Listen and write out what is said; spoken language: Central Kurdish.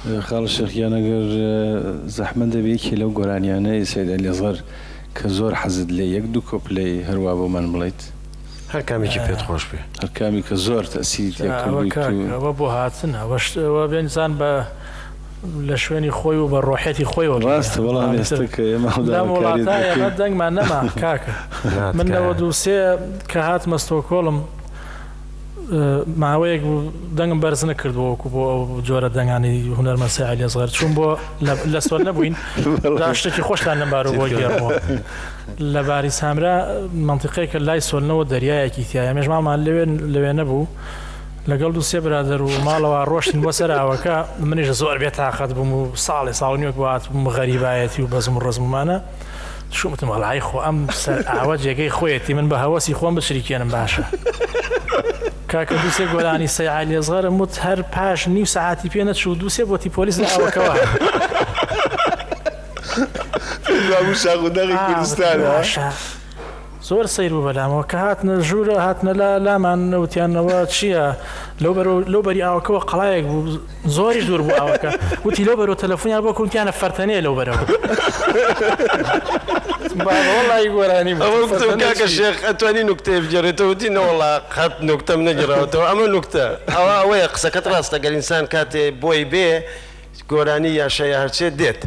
خاڵ شێخیان ئەگەر زەحمە دەبێکی لەو گۆرانیانەی سەید عەلیەزغەر کە زۆر حەزت لێ یەک دوو کۆپلەی هەروە بۆمان بڵێیت هەر کامێکی پێت خۆش بێ هەر کامی کە زۆر تەسیری تێکردوویت ئەوە بۆ هاتن ئەوە بێنزان بە لە شوێنی خۆی و بە ڕۆحەتی خۆیەوە ڕاستە وەڵام ئێستا کە ئێمە وڵاتایە دەنگمان نەما کاکە من لەوە دووسێ کە هاتمە ستۆکۆڵم ماوەیەک دەنگم بەرز نەکردووەکو بۆ ئەو جۆرە دەنگانی هونەرمەند سەید عەلیەزغەر چوون بۆ لە سۆل نەبووین شتێکی خۆشتان لەمبارەوە بۆ گێڕمەوە لە باری سامرا منتیقەیەکە لای سۆلنەوە دەریایەکی تایە مێژماڵمان لەوێ نەبوو لەگەڵ دووسێ برادەر و ماڵەوە ڕۆشتین بۆ سەر ئاوەکە منیش زۆر بێتاقەت بووم و ساڵ نیوەک بۆ هاتبووم غەریبایەتی و بەزم و ڕزممانە شومتم وەڵای خۆ ئەم سەر ئاوە جێگەی خۆیەتی من بە هەوەسی خۆم بشریکێنم باشە کاکە دووسێ گۆرانی سەید عەلیەزغەر وت هەر پاش نیو سەعاتی پێ نەچوو دووسێ بۆتی پۆلیس لە ئاوەکەوە زۆر سەیر بوو بەلامەوە کە هاتنە ژوورە هاتنە لامان وتیانەوە چییە لەو بەری ئاوەکەەوە قەڵایەک بوو زۆریش دوور بوو ئاوەکە وتی لەو بەرەوە تەلەفۆنیان بۆ کوتیانە فەرتەنەیە لەو بەرەوە وەڵای گۆرانی کاکە شێخ ئەتوانی نوکتەیە بگێڕێتەوە وتی نەوەڵا قەت نوکتەم نەگەڕاوەتەوە ئەمە نوکتە ئەوەیە قسەکەت ڕاستە گەر ئینسان کاتێ بۆی بێ گۆرانی یاشە هەرچێت دێت